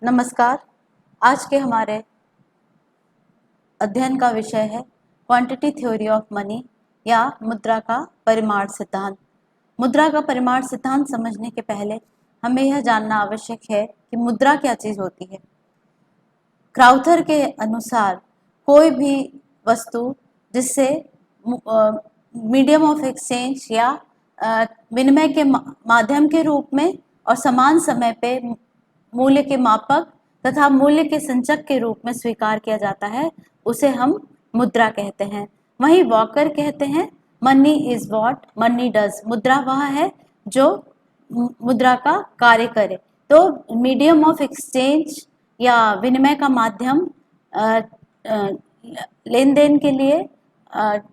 नमस्कार। आज के हमारे अध्ययन का विषय है क्वांटिटी थ्योरी ऑफ मनी या मुद्रा का परिमाण सिद्धांत। मुद्रा का परिमाण सिद्धांत समझने के पहले हमें यह जानना आवश्यक है कि मुद्रा क्या चीज होती है। क्राउथर के अनुसार कोई भी वस्तु जिससे मीडियम ऑफ एक्सचेंज या विनिमय के माध्यम के रूप में और समान समय पे मूल्य के मापक तथा मूल्य के संचक के रूप में स्वीकार किया जाता है, उसे हम मुद्रा कहते हैं। वहीं वॉकर कहते हैं money is what money does. मुद्रा वह है जो मुद्रा का कार्य करे। तो मीडियम ऑफ एक्सचेंज या विनिमय का माध्यम लेन देन के लिए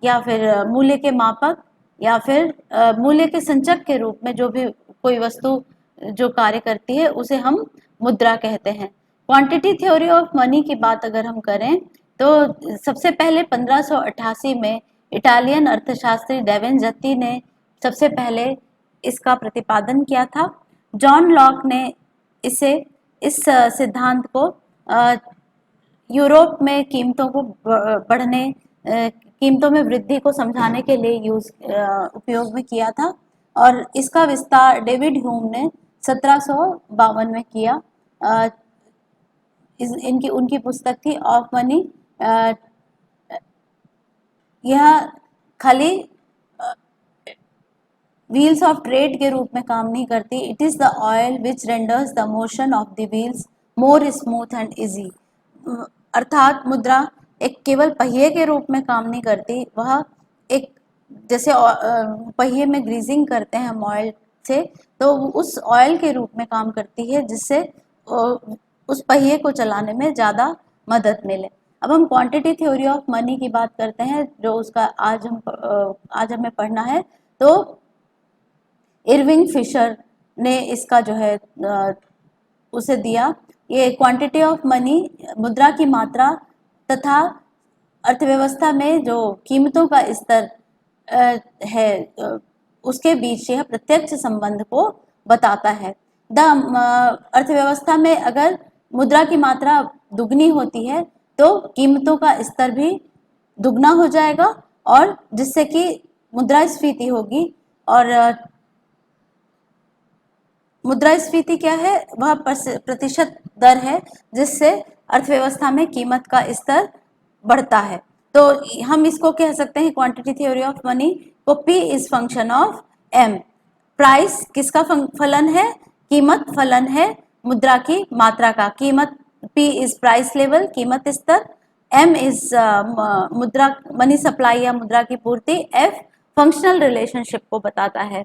या फिर मूल्य के मापक या फिर मूल्य के संचक के रूप में जो भी कोई वस्तु जो कार्य करती है उसे हम मुद्रा कहते हैं। क्वांटिटी थ्योरी ऑफ मनी की बात अगर हम करें तो सबसे पहले 1588 में इटालियन अर्थशास्त्री डेवेंजती ने सबसे पहले इसका प्रतिपादन किया था। जॉन लॉक ने इस सिद्धांत को यूरोप में कीमतों में वृद्धि को समझाने के लिए उपयोग में किया था और इसका विस्तार डेविड ह्यूम ने 1752 में किया। उनकी पुस्तक थी ऑफ मनी। यह खाली व्हील्स ऑफ ट्रेड के रूप में काम नहीं करती। It is the oil which renders the motion of the wheels more smooth and easy. अर्थात मुद्रा एक केवल पहिए के रूप में काम नहीं करती, वह एक जैसे पहिए में ग्रीजिंग करते हैं हम ऑयल से, तो उस ऑयल के रूप में काम करती है जिससे उस पहिए को चलाने में ज़्यादा मदद मिले। अब हम क्वांटिटी थ्योरी ऑफ मनी की बात करते हैं जो उसका आज हमें पढ़ना है। तो इरविंग फिशर ने इसका जो है उसे दिया। ये क्वांटिटी ऑफ मनी मुद्रा की मात्रा तथा अर्थव्यवस्था में जो कीमतों का स्तर है उसके बीच यह प्रत्यक्ष संबंध को बताता है। अर्थव्यवस्था में अगर मुद्रा की मात्रा दुगनी होती है तो कीमतों का स्तर भी दुगना हो जाएगा और जिससे कि मुद्रास्फीति होगी। और मुद्रास्फीति क्या है? वह प्रतिशत दर है जिससे अर्थव्यवस्था में कीमत का स्तर बढ़ता है। तो हम इसको कह सकते हैं क्वांटिटी थ्योरी ऑफ मनी को P is function of M। Price किसका फलन है? कीमत फलन है मुद्रा की मात्रा का। कीमत P इज प्राइस लेवल, कीमत स्तर। M इज मुद्रा मनी सप्लाई या मुद्रा की पूर्ति। F फंक्शनल रिलेशनशिप को बताता है।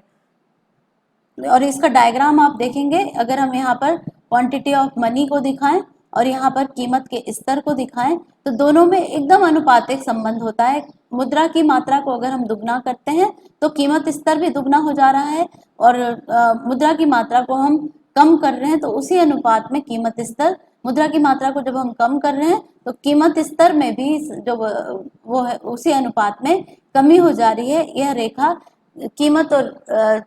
और इसका डायग्राम आप देखेंगे, अगर हम यहाँ पर क्वांटिटी ऑफ मनी को दिखाएं और यहाँ पर कीमत के स्तर को दिखाएं तो दोनों में एकदम अनुपातिक संबंध होता है। मुद्रा की मात्रा को अगर हम दुगना करते हैं तो कीमत स्तर भी दुगना हो जा रहा है और मुद्रा की मात्रा को हम कम कर रहे हैं तो उसी अनुपात में कीमत स्तर, मुद्रा की मात्रा को जब हम कम कर रहे हैं तो कीमत स्तर में भी जो वो है उसी अनुपात में कमी हो जा रही है। यह रेखा कीमत और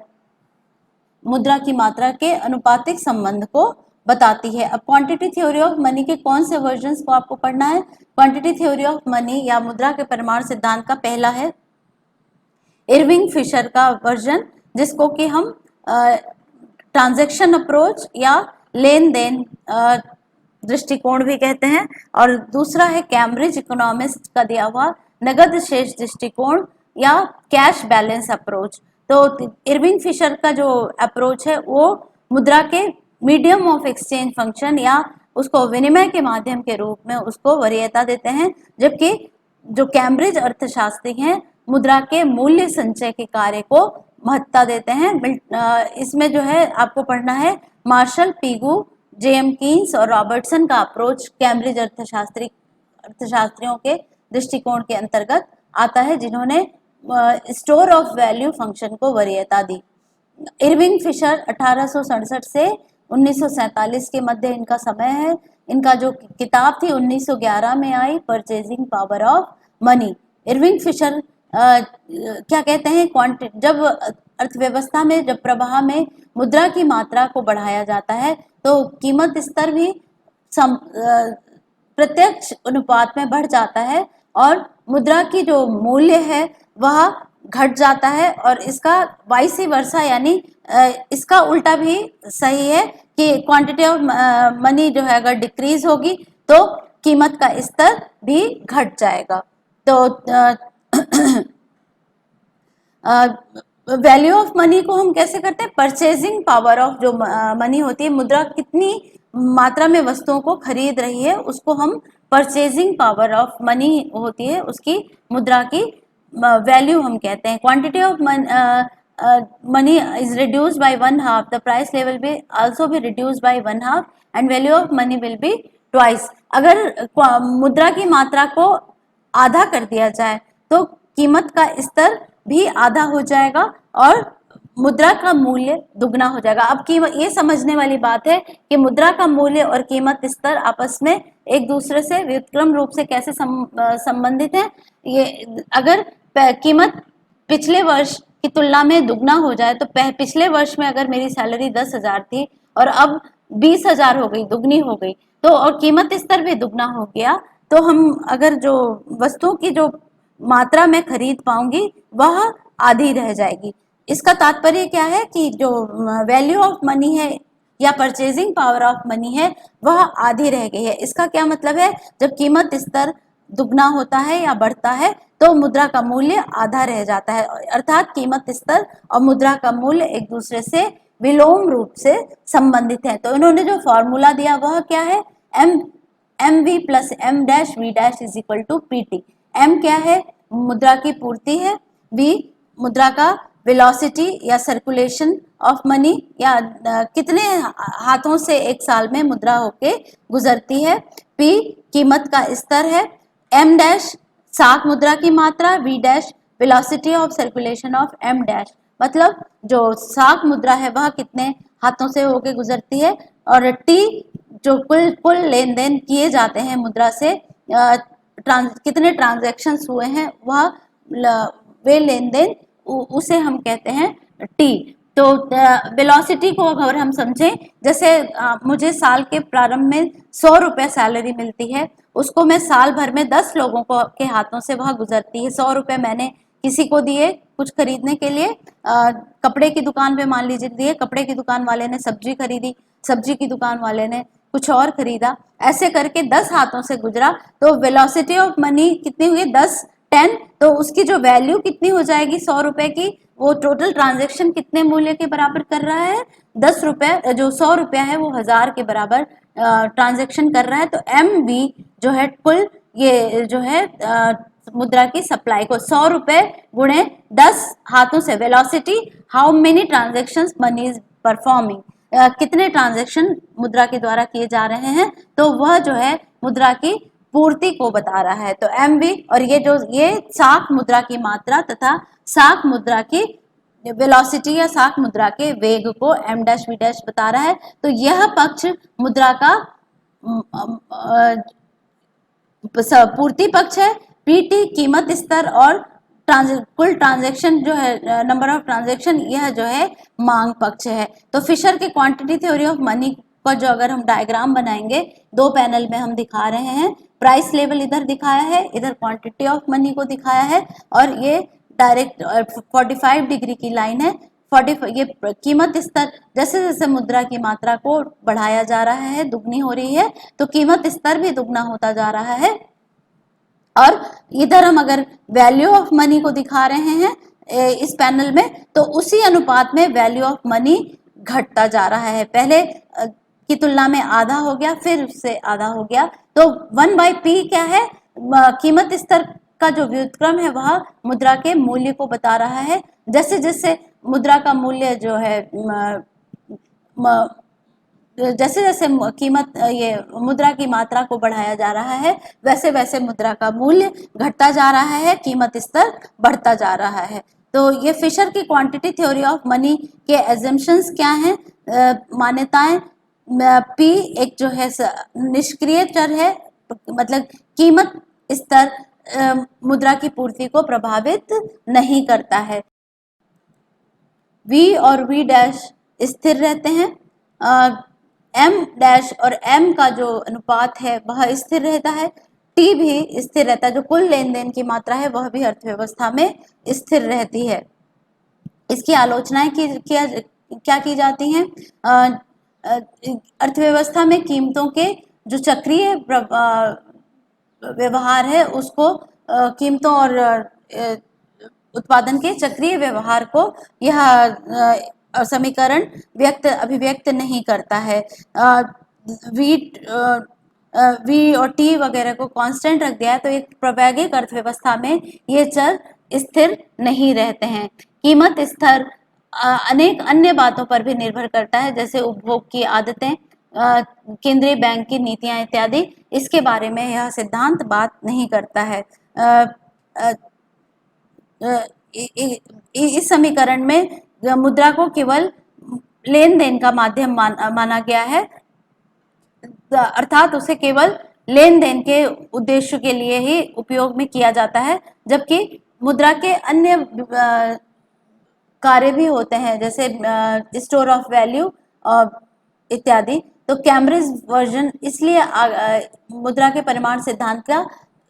मुद्रा की मात्रा के अनुपातिक संबंध को बताती है। अब क्वांटिटी थ्योरी ऑफ मनी के कौन से वर्जन्स को आपको पढ़ना है? क्वांटिटी थ्योरी ऑफ मनी या मुद्रा के परिमाण सिद्धांत का पहला है इरविंग फिशर का वर्जन, जिसको कि हम ट्रांजैक्शन अप्रोच या लेन देन दृष्टिकोण भी कहते हैं, और दूसरा है कैम्ब्रिज इकोनॉमिस्ट का दिया हुआ नगद शेष दृष्टिकोण या कैश बैलेंस अप्रोच। तो इरविंग फिशर का जो अप्रोच है वो मुद्रा के मीडियम ऑफ एक्सचेंज फंक्शन या उसको विनिमय के माध्यम के रूप में उसको वरीयता देते हैं, जबकि जो कैम्ब्रिज अर्थशास्त्री हैं मुद्रा के मूल्य संचय के कार्य को महत्ता देते हैं। इसमें जो है आपको पढ़ना है मार्शल, पीगू, जेएम कीन्स और रॉबर्टसन का अप्रोच कैम्ब्रिज अर्थशास्त्रियों के दृष्टिकोण के अंतर्गत आता है, जिन्होंने स्टोर ऑफ वैल्यू फंक्शन को वरीयता दी। इरविंग फिशर 1867 से 1947 के मध्य इनका समय है। इनका जो किताब थी 1911 में आई, purchasing power of money. Irving Fisher क्या कहते हैं? जब अर्थव्यवस्था में जब प्रवाह में मुद्रा की मात्रा को बढ़ाया जाता है तो कीमत स्तर भी प्रत्यक्ष अनुपात में बढ़ जाता है और मुद्रा की जो मूल्य है वह घट जाता है, और इसका वाइस वर्सा यानी इसका उल्टा भी सही है कि क्वांटिटी ऑफ मनी जो है अगर डिक्रीज होगी तो कीमत का स्तर भी घट जाएगा। तो वैल्यू ऑफ मनी को हम कैसे करते हैं, परचेजिंग पावर ऑफ जो मनी होती है, मुद्रा कितनी मात्रा में वस्तुओं को खरीद रही है उसको हम परचेजिंग पावर ऑफ मनी होती है, उसकी मुद्रा की वैल्यू हम कहते हैं। Quantity of money is reduced by 1/2, the price level भी आल्सो भी reduced by 1/2 and value of money will be twice. अगर मुद्रा की मात्रा को आधा कर दिया जाए तो कीमत का स्तर भी आधा हो जाएगा और मुद्रा का मूल्य दुगना हो जाएगा। अब कीमत, ये समझने वाली बात है कि मुद्रा का मूल्य और कीमत स्तर आपस में एक दूसरे से व्युत्क्रम रूप से कैसे संबंधित है। ये अगर कीमत पिछले वर्ष की तुलना में दुगना हो जाए तो पिछले वर्ष में अगर मेरी सैलरी 10,000 थी और अब 20,000 हो गई, दुगनी हो गई, तो और कीमत स्तर भी दुगना हो गया, तो हम अगर जो वस्तुओं की जो मात्रा में खरीद पाऊंगी वह आधी रह जाएगी। इसका तात्पर्य क्या है कि जो वैल्यू ऑफ मनी है या परचेजिंग पावर ऑफ मनी है वह आधी रह गई है। इसका क्या मतलब है, जब कीमत स्तर दुगना होता है या बढ़ता है तो मुद्रा का मूल्य आधा रह जाता है, अर्थात कीमत स्तर और मुद्रा का मूल्य एक दूसरे से विलोम रूप से संबंधित है। तो इन्होंने जो फॉर्मूला दिया वह क्या है, M V plus M dash V dash is equal to P T. M क्या है, मुद्रा की पूर्ति है, वी मुद्रा का वेलोसिटी या सर्कुलेशन ऑफ मनी या कितने हाथों से एक साल में मुद्रा होके गुजरती है, पी कीमत का स्तर है, एम डैश साख मुद्रा की मात्रा, V dash velocity of circulation of M dash, मतलब जो साख मुद्रा है वह कितने हाथों से होके गुजरती है, और टी जो कुल लेन देन किए जाते हैं मुद्रा से, कितने ट्रांजैक्शंस हुए हैं वह वे लेन देन उसे हम कहते हैं टी। तो वेलोसिटी को अगर हम समझें, जैसे मुझे साल के प्रारंभ में 100 रुपये सैलरी मिलती है, उसको मैं साल भर में 10 लोगों को के हाथों से वह गुजरती है। 100 रुपये मैंने किसी को दिए कुछ खरीदने के लिए, कपड़े की दुकान पे मान लीजिए दिए, कपड़े की दुकान वाले ने सब्जी खरीदी, सब्जी की दुकान वाले ने कुछ और खरीदा, ऐसे करके 10 हाथों से गुजरा, तो वेलोसिटी ऑफ मनी कितनी हुई, 10 तो उसकी जो वैल्यू कितनी हो जाएगी 100 रुपए की, वो टोटल ट्रांजैक्शन कितने मूल्य के बराबर कर रहा है, 10 रुपए, जो 100 रुपया है वो 1000 के बराबर ट्रांजैक्शन कर रहा है। तो एम वी जो है कुल ये जो है मुद्रा की सप्लाई को 100 रुपए गुणे 10 हाथों से, velocity how many transactions money is performing, कितने ट्रांजैक्शन मुद्रा के द्वारा किए जा रहे हैं, तो वह जो है मुद्रा की पूर्ति को बता रहा है। तो एम वी, और ये साख मुद्रा की मात्रा तथा साख मुद्रा की वेलोसिटी या साख मुद्रा के वेग को एम डैश वी डैश बता रहा है। तो यह पक्ष मुद्रा का पूर्ति पक्ष है, पीटी कीमत स्तर, और कुल ट्रांजैक्शन जो है नंबर ऑफ ट्रांजैक्शन, यह जो है मांग पक्ष है। तो फिशर के क्वांटिटी थ्योरी ऑफ मनी का जो अगर हम डायग्राम बनाएंगे, 2 पैनल में हम दिखा रहे हैं, प्राइस लेवल इधर दिखाया है, इधर क्वांटिटी ऑफ मनी को दिखाया है, और ये डायरेक्ट 45 डिग्री की लाइन है। 40 ये कीमत स्तर, जैसे जैसे मुद्रा की मात्रा को बढ़ाया जा रहा है, दुगनी हो रही है, तो कीमत स्तर भी दुगना होता जा रहा है। और इधर हम अगर वैल्यू ऑफ मनी को दिखा रहे हैं इस पैनल में, तो उसी अनुपात में वैल्यू ऑफ मनी घटता जा रहा है, पहले की तुलना में आधा हो गया, फिर उससे आधा हो गया। तो 1/p क्या है, कीमत स्तर का जो व्युत्क्रम है वह मुद्रा के मूल्य को बता रहा है। जैसे जैसे मुद्रा का मूल्य जो है जैसे जैसे कीमत ये मुद्रा की मात्रा को बढ़ाया जा रहा है, वैसे वैसे मुद्रा का मूल्य घटता जा रहा है, कीमत स्तर बढ़ता जा रहा है। तो ये फिशर की क्वांटिटी थ्योरी ऑफ मनी के एजम्पशंस क्या हैं, मान्यताएं, पी एक जो है निष्क्रिय चर है, मतलब कीमत स्तर मुद्रा की पूर्ति को प्रभावित नहीं करता है, वी और वी डैश स्थिर रहते हैं, एम डैश और एम का जो अनुपात है वह स्थिर रहता है, टी भी स्थिर रहता है, जो कुल लेन देन की मात्रा है वह भी अर्थव्यवस्था में स्थिर रहती है। इसकी आलोचनाएं क्या की जाती हैं? अर्थव्यवस्था में कीमतों के जो चक्रीय व्यवहार है उसको कीमतों और उत्पादन के चक्रीय व्यवहार को यह समीकरण अभिव्यक्त नहीं करता है। वी और टी वगैरह को कांस्टेंट रख दिया है तो एक प्रायोगिक अर्थव्यवस्था में ये चर स्थिर नहीं रहते हैं। कीमत स्तर अनेक अन्य बातों पर भी निर्भर करता है, जैसे उपभोग की आदतें, केंद्रीय बैंक की नीतियां इत्यादि। इसके बारे में यह सिद्धांत बात नहीं करता है। इस समीकरण में मुद्रा को केवल लेन देन का माध्यम माना गया है, अर्थात उसे केवल लेन देन के उद्देश्य के लिए ही उपयोग में किया जाता है, जबकि मुद्रा के अन्य कार्य भी होते हैं, जैसे स्टोर ऑफ वैल्यू इत्यादि। तो कैम्ब्रिज वर्जन इसलिए मुद्रा के परिमाण सिद्धांत का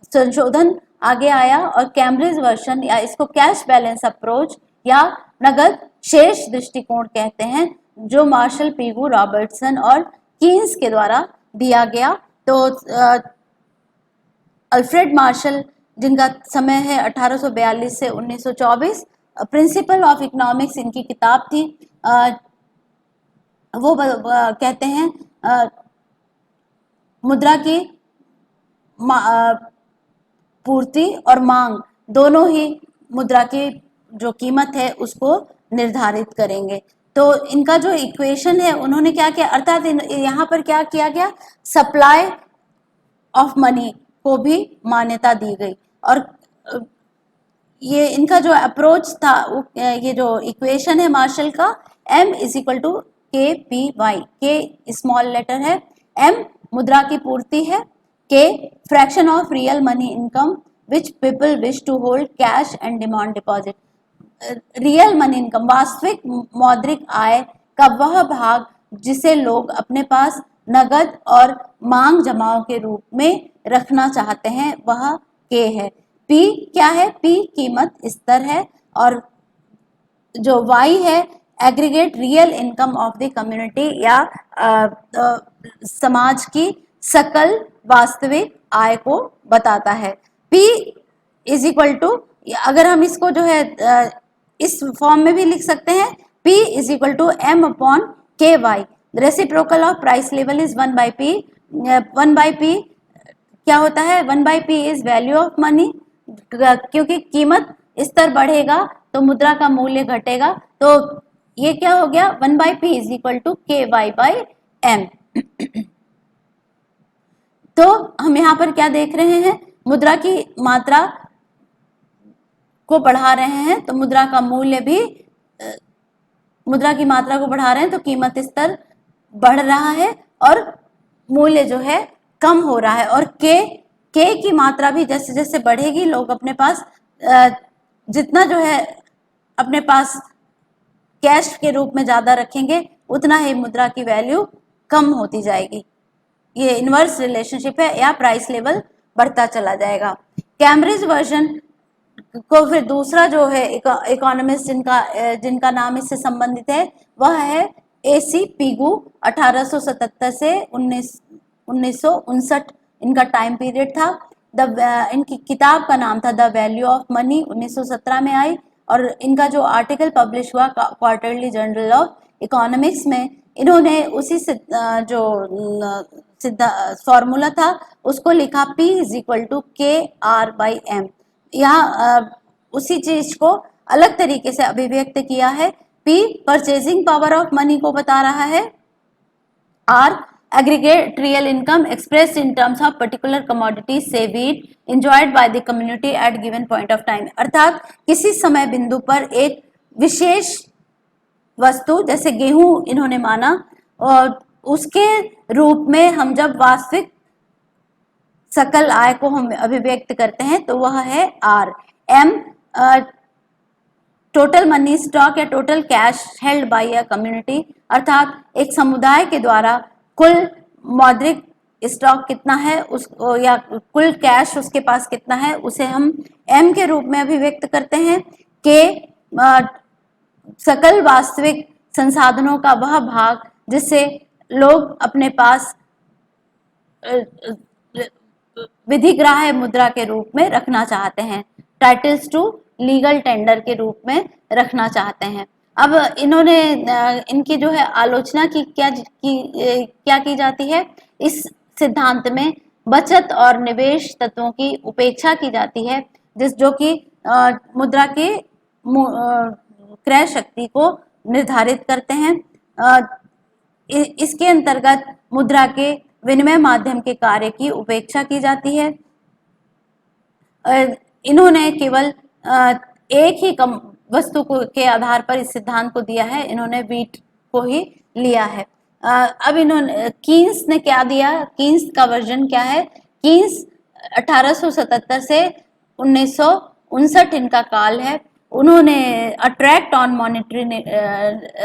संशोधन आगे आया और कैम्ब्रिज वर्जन या इसको कैश बैलेंस अप्रोच या नगद शेष दृष्टिकोण कहते हैं, जो मार्शल, पीगू, रॉबर्टसन और कीन्स के द्वारा दिया गया। तो अल्फ्रेड मार्शल, जिनका समय है 1842 से 1924, प्रिंसिपल ऑफ इकोनॉमिक्स इनकी किताब थी। वो कहते हैं मुद्रा की पूर्ति और मांग दोनों ही मुद्रा की जो कीमत है उसको निर्धारित करेंगे। तो इनका जो इक्वेशन है उन्होंने क्या किया, अर्थात यहाँ पर क्या किया गया, सप्लाई ऑफ मनी को भी मान्यता दी गई। और ये इनका जो अप्रोच था, ये जो इक्वेशन है मार्शल का, m is equal to K P Y, K small letter है, m मुद्रा की पूर्ति है, k fraction of real money income which people wish to hold cash and demand deposit. Real money income, वास्तविक मौद्रिक आय का वह भाग जिसे लोग अपने पास नगद और मांग जमाओं के रूप में रखना चाहते हैं, वह k है। p क्या है, p कीमत स्तर है, और जो y है aggregate real income of the community या समाज की सकल वास्तविक आय को बताता है। p इज इक्वल टू, अगर हम इसको जो है इस फॉर्म में भी लिख सकते हैं, p is equal to m upon K Y. Reciprocal of price level is 1 by p। 1 by p क्या होता है, 1 by p is value of money, क्योंकि कीमत स्तर बढ़ेगा तो मुद्रा का मूल्य घटेगा। तो ये क्या हो गया, 1 by p is equal to K Y by M. तो हम यहाँ पर क्या देख रहे हैं, मुद्रा की मात्रा को बढ़ा रहे हैं तो मुद्रा का मूल्य भी, मुद्रा की मात्रा को बढ़ा रहे हैं तो कीमत स्तर बढ़ रहा है और मूल्य जो है कम हो रहा है। और के की मात्रा भी जैसे जैसे बढ़ेगी, लोग अपने पास जितना जो है अपने पास कैश के रूप में ज्यादा रखेंगे, उतना ही मुद्रा की वैल्यू कम होती जाएगी। ये इनवर्स रिलेशनशिप है, या प्राइस लेवल बढ़ता चला जाएगा। कैम्ब्रिज वर्जन को फिर दूसरा जो है इकोनॉमिस्ट जिनका नाम इससे संबंधित है वह है AC पीगू। 1877 से 1959 इनका टाइम पीरियड था। इनकी किताब का नाम था द वैल्यू ऑफ मनी, 1917 में आई, और इनका जो आर्टिकल पब्लिश हुआ क्वार्टरली जर्नल ऑफ इकोनॉमिक्स में, इन्होंने उसी से जो फॉर्मूला था उसको लिखा, P इज इक्वल टू के आर बाई एम। यहाँ उसी चीज को अलग तरीके से अभिव्यक्त किया है। P purchasing power of money को बता रहा है, R aggregate real income expressed in terms of particular commodities say wheat enjoyed by the community at given point of time। अर्थात किसी समय बिंदु पर एक विशेष वस्तु जैसे गेहूं इन्होंने माना, और उसके रूप में हम जब वास्तविक सकल आय को हम अभिव्यक्त करते हैं तो वह है R। M total money stock या total cash held by a community, अर्थात एक समुदाय के द्वारा कुल मौद्रिक स्टॉक कितना है उस या कुल कैश उसके पास कितना है उसे हम एम के रूप में अभिव्यक्त करते हैं। के सकल वास्तविक संसाधनों का वह भाग जिससे लोग अपने पास विधिग्राह्य मुद्रा के रूप में रखना चाहते हैं, टाइटल्स टू लीगल टेंडर के रूप में रखना चाहते हैं। अब इन्होंने इनकी जो है आलोचना क्या की जाती है, इस सिद्धांत में बचत और निवेश तत्वों की उपेक्षा की जाती है जो कि मुद्रा की क्रय शक्ति को निर्धारित करते हैं। इसके अंतर्गत मुद्रा के विनिमय माध्यम के कार्य की उपेक्षा की जाती है। इन्होंने केवल एक ही वस्तु के आधार पर इस सिद्धांत को दिया है, इन्होंने व्हीट को ही लिया है। अब इन्होंने कीन्स ने क्या दिया, कीन्स का वर्जन क्या है, कीन्स 1877 से 1959 इनका काल है। उन्होंने अट्रैक्ट ऑन मॉनेटरी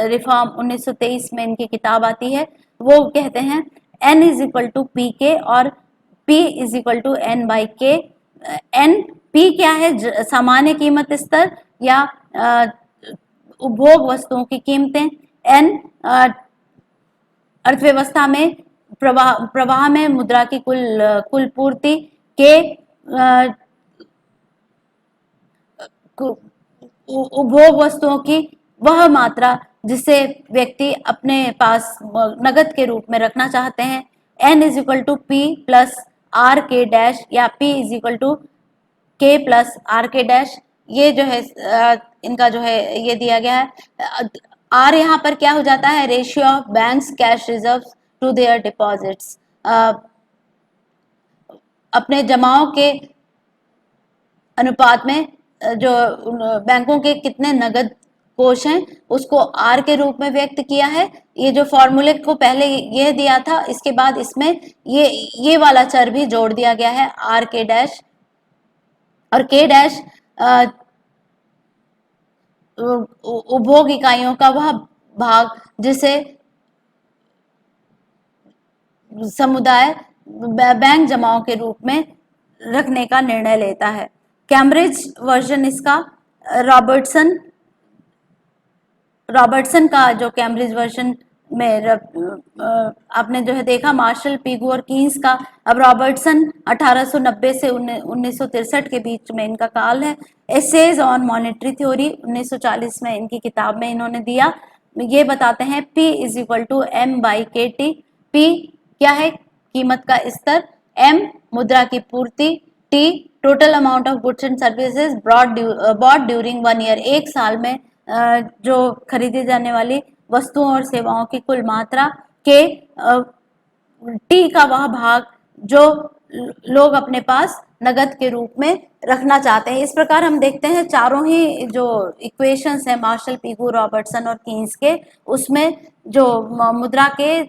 रिफॉर्म 1923 में इनकी किताब आती है। वो कहते हैं n is equal to P K और p is equal to n by K. n p क्या है, सामान्य कीमत स्तर या उपभोग वस्तुओं की कीमतें। n अर्थव्यवस्था में प्रवाह में मुद्रा की कुल पूर्ति। के उपभोग वस्तुओं की वह मात्रा जिसे व्यक्ति अपने पास नगद के रूप में रखना चाहते हैं। n is equal to P plus R K dash या p is equal to K plus R K dash. ये जो है इनका जो है ये दिया गया है। आर यहाँ पर क्या हो जाता है, ratio of banks cash reserves to their deposits. अपने जमाओं के अनुपात में जो बैंकों के कितने नगद कोष हैं उसको आर के रूप में व्यक्त किया है। ये जो फॉर्मूले को पहले ये दिया था, इसके बाद इसमें ये वाला चर भी जोड़ दिया गया है, आर के डैश। और के डैश उपभोग इकाइयों का वह भाग जिसे समुदाय बैंक जमाओं के रूप में रखने का निर्णय लेता है। कैम्ब्रिज वर्जन इसका रॉबर्टसन का जो कैम्ब्रिज वर्जन में आपने जो है देखा मार्शल, पिगू और कीन्स का। अब रॉबर्टसन 1890 से 1963 के बीच में इनका काल है। एसेज ऑन मॉनेटरी थ्योरी 1940 में इनकी किताब में इन्होंने दिया। ये बताते हैं P is equal to M by K T. P क्या है, कीमत का स्तर, M मुद्रा की पूर्ति, T total amount of goods and services bought during 1 year, एक साल में जो खरीदी जाने वाली वस्तुओं और सेवाओं की कुल मात्रा। के टी का वह भाग जो लोग अपने पास नगद के रूप में रखना चाहते हैं। इस प्रकार हम देखते हैं चारों ही जो इक्वेशंस है मार्शल, पिगू, रॉबर्टसन और कीन्स के, उसमें जो मुद्रा के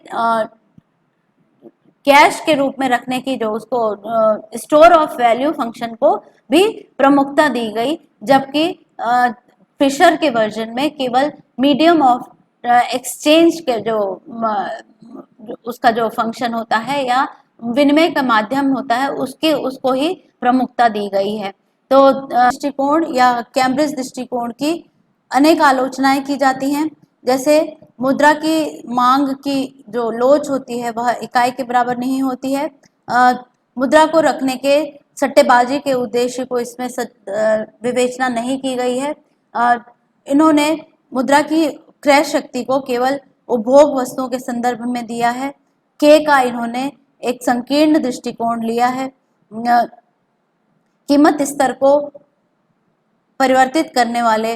कैश के रूप में रखने की जो उसको स्टोर ऑफ वैल्यू फंक्शन को भी प्रमुखता दी गई, जबकि फिशर के वर्जन में केवल मीडियम ऑफ एक्सचेंज के जो उसका जो फंक्शन होता है या विनिमय का माध्यम होता है उसको ही प्रमुखता दी गई है। तो दृष्टिकोण या कैम्ब्रिज दृष्टिकोण की अनेक आलोचनाएं की जाती हैं। जैसे मुद्रा की मांग की जो लोच होती है वह इकाई के बराबर नहीं होती है। मुद्रा को रखने के सट्टेबाजी के उद्देश्य को इसमें विवेचना नहीं की गई है। इन्होंने मुद्रा की क्रय शक्ति को केवल उपभोग वस्तुओं के संदर्भ में दिया है। के का इन्होंने एक संकीर्ण दृष्टिकोण लिया है। कीमत स्तर को परिवर्तित करने वाले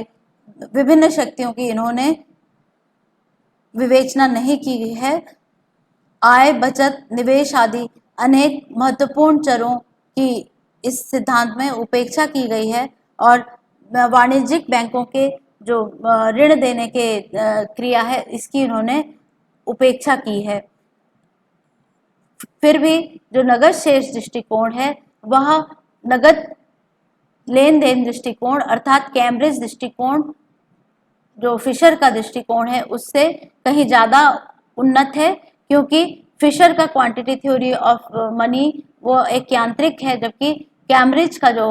विभिन्न शक्तियों की इन्होंने विवेचना नहीं की है। आय, बचत, निवेश आदि अनेक महत्वपूर्ण चरों की इस सिद्धांत में उपेक्षा की गई है और वाणिज्यिक बैंकों के जो ऋण देने के क्रिया है इसकी इन्होंने उपेक्षा की है। फिर भी जो नगद शेष दृष्टिकोण है वह नगद लेन देन दृष्टिकोण अर्थात कैम्ब्रिज दृष्टिकोण जो फिशर का दृष्टिकोण है उससे कहीं ज्यादा उन्नत है, क्योंकि फिशर का क्वांटिटी थ्योरी ऑफ मनी वो एक यांत्रिक है, जबकि कैम्ब्रिज का जो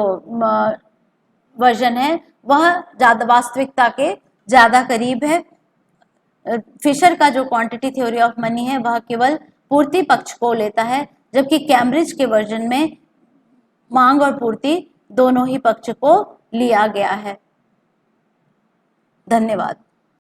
वर्जन है वह ज्यादा वास्तविकता के ज्यादा करीब है। फिशर का जो क्वांटिटी थ्योरी ऑफ मनी है वह केवल पूर्ति पक्ष को लेता है, जबकि कैम्ब्रिज के वर्जन में मांग और पूर्ति दोनों ही पक्ष को लिया गया है। धन्यवाद।